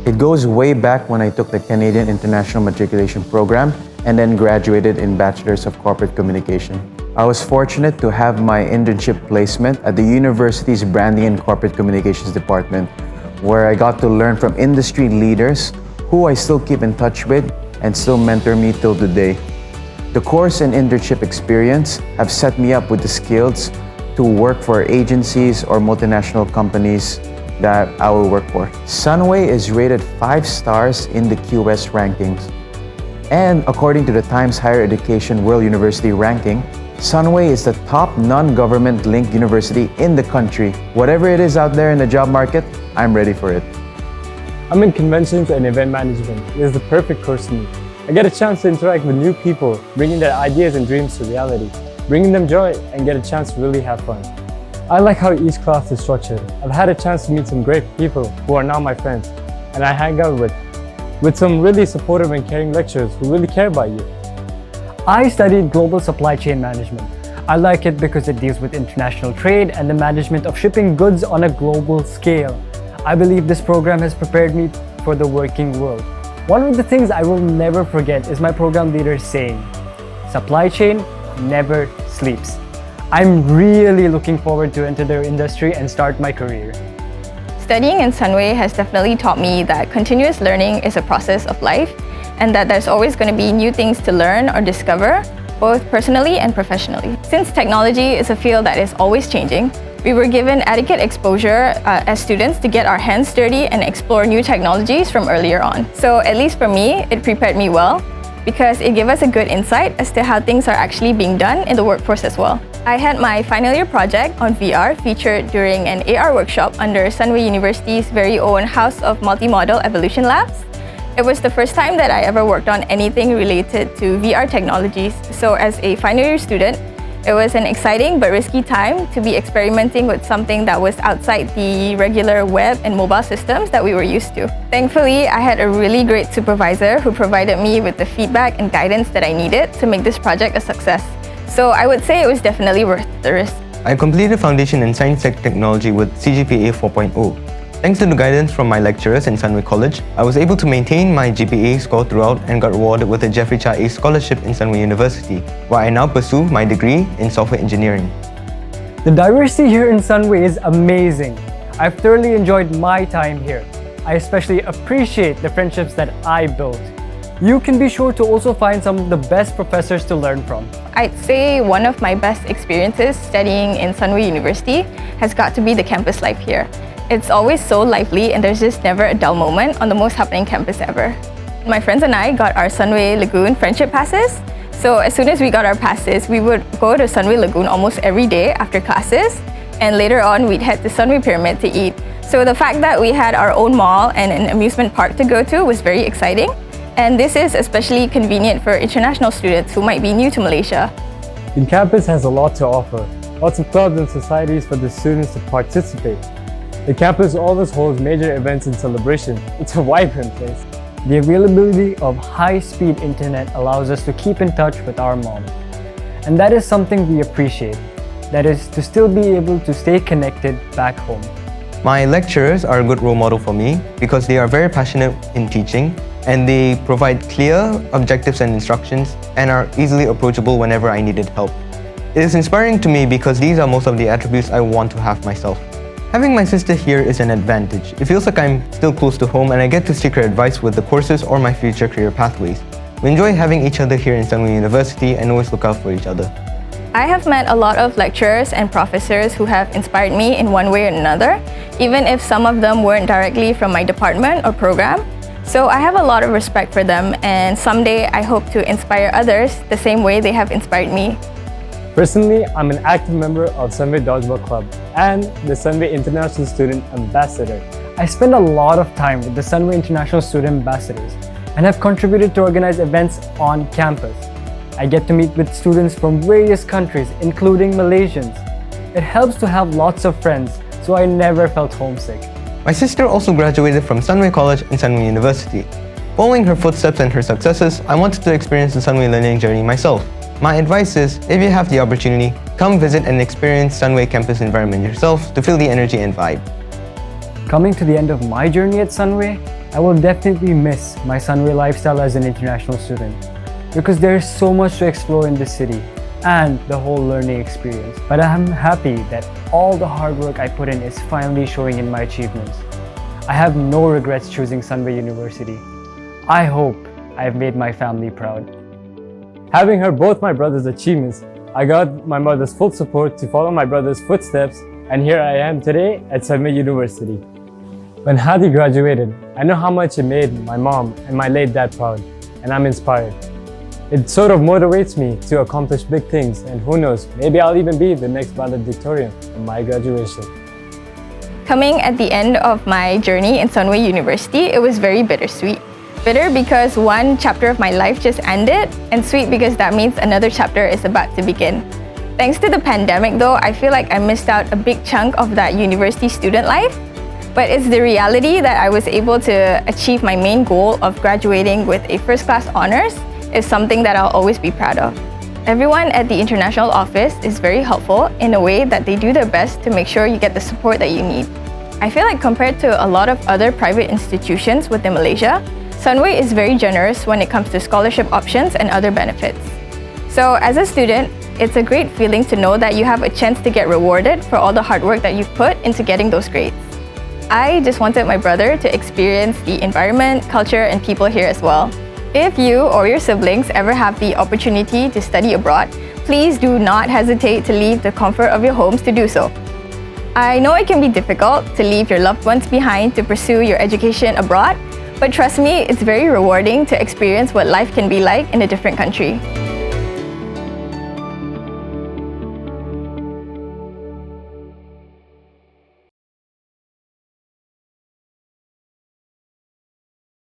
It goes way back when I took the Canadian International Matriculation Program and then graduated in Bachelor's of Corporate Communication. I was fortunate to have my internship placement at the university's Branding and Corporate Communications Department, where I got to learn from industry leaders who I still keep in touch with and still mentor me till today. The course and internship experience have set me up with the skills to work for agencies or multinational companies that I will work for. Sunway is rated 5 stars in the QS rankings. And according to the Times Higher Education World University Ranking, Sunway is the top non-government linked university in the country. Whatever it is out there in the job market, I'm ready for it. I'm in conventions and event management. It is the perfect course for me. I get a chance to interact with new people, bringing their ideas and dreams to reality, bringing them joy, and get a chance to really have fun. I like how each class is structured. I've had a chance to meet some great people who are now my friends, and I hang out with some really supportive and caring lecturers who really care about you. I studied global supply chain management. I like it because it deals with international trade and the management of shipping goods on a global scale. I believe this program has prepared me for the working world. One of the things I will never forget is my program leader saying, "Supply chain never sleeps." I'm really looking forward to enter the industry and start my career. Studying in Sunway has definitely taught me that continuous learning is a process of life and that there's always going to be new things to learn or discover, both personally and professionally. Since technology is a field that is always changing, we were given adequate exposure as students to get our hands dirty and explore new technologies from earlier on. So at least for me, it prepared me well because it gave us a good insight as to how things are actually being done in the workforce as well. I had my final year project on VR featured during an AR workshop under Sunway University's very own House of Multimodal Evolution Labs. It was the first time that I ever worked on anything related to VR technologies, so as a final year student, it was an exciting but risky time to be experimenting with something that was outside the regular web and mobile systems that we were used to. Thankfully, I had a really great supervisor who provided me with the feedback and guidance that I needed to make this project a success. So I would say it was definitely worth the risk. I completed Foundation in Science Tech Technology with CGPA 4.0. Thanks to the guidance from my lecturers in Sunway College, I was able to maintain my GPA score throughout and got awarded with a Jeffrey Cha A Scholarship in Sunway University, where I now pursue my degree in software engineering. The diversity here in Sunway is amazing. I've thoroughly enjoyed my time here. I especially appreciate the friendships that I built. You can be sure to also find some of the best professors to learn from. I'd say one of my best experiences studying in Sunway University has got to be the campus life here. It's always so lively and there's just never a dull moment on the most happening campus ever. My friends and I got our Sunway Lagoon friendship passes. So as soon as we got our passes, we would go to Sunway Lagoon almost every day after classes. And later on, we'd head to Sunway Pyramid to eat. So the fact that we had our own mall and an amusement park to go to was very exciting. And this is especially convenient for international students who might be new to Malaysia. The campus has a lot to offer. Lots of clubs and societies for the students to participate. The campus always holds major events and celebrations. It's a vibrant place. The availability of high-speed internet allows us to keep in touch with our mom. And that is something we appreciate. That is, to still be able to stay connected back home. My lecturers are a good role model for me because they are very passionate in teaching and they provide clear objectives and instructions and are easily approachable whenever I needed help. It is inspiring to me because these are most of the attributes I want to have myself. Having my sister here is an advantage. It feels like I'm still close to home and I get to seek her advice with the courses or my future career pathways. We enjoy having each other here in Sunway University and always look out for each other. I have met a lot of lecturers and professors who have inspired me in one way or another, even if some of them weren't directly from my department or program. So I have a lot of respect for them, and someday I hope to inspire others the same way they have inspired me. Personally, I'm an active member of Sunway Dodgeball Club and the Sunway International Student Ambassador. I spend a lot of time with the Sunway International Student Ambassadors and have contributed to organize events on campus. I get to meet with students from various countries, including Malaysians. It helps to have lots of friends, so I never felt homesick. My sister also graduated from Sunway College and Sunway University. Following her footsteps and her successes, I wanted to experience the Sunway learning journey myself. My advice is, if you have the opportunity, come visit and experience Sunway campus environment yourself to feel the energy and vibe. Coming to the end of my journey at Sunway, I will definitely miss my Sunway lifestyle as an international student because there is so much to explore in this city and the whole learning experience. But I'm happy that all the hard work I put in is finally showing in my achievements. I have no regrets choosing Sunway University. I hope I've made my family proud. Having heard both my brother's achievements, I got my mother's full support to follow my brother's footsteps, and here I am today at Sunway University. When Hadi graduated, I know how much it made my mom and my late dad proud, and I'm inspired. It sort of motivates me to accomplish big things, and who knows, maybe I'll even be the next valedictorian of my graduation. Coming at the end of my journey in Sunway University, it was very bittersweet. Bitter because one chapter of my life just ended, and sweet because that means another chapter is about to begin. Thanks to the pandemic though, I feel like I missed out a big chunk of that university student life. But it's the reality that I was able to achieve my main goal of graduating with a first-class honors is something that I'll always be proud of. Everyone at the international office is very helpful in a way that they do their best to make sure you get the support that you need. I feel like compared to a lot of other private institutions within Malaysia, Sunway is very generous when it comes to scholarship options and other benefits. So as a student, it's a great feeling to know that you have a chance to get rewarded for all the hard work that you've put into getting those grades. I just wanted my brother to experience the environment, culture, and people here as well. If you or your siblings ever have the opportunity to study abroad, please do not hesitate to leave the comfort of your homes to do so. I know it can be difficult to leave your loved ones behind to pursue your education abroad, but trust me, it's very rewarding to experience what life can be like in a different country.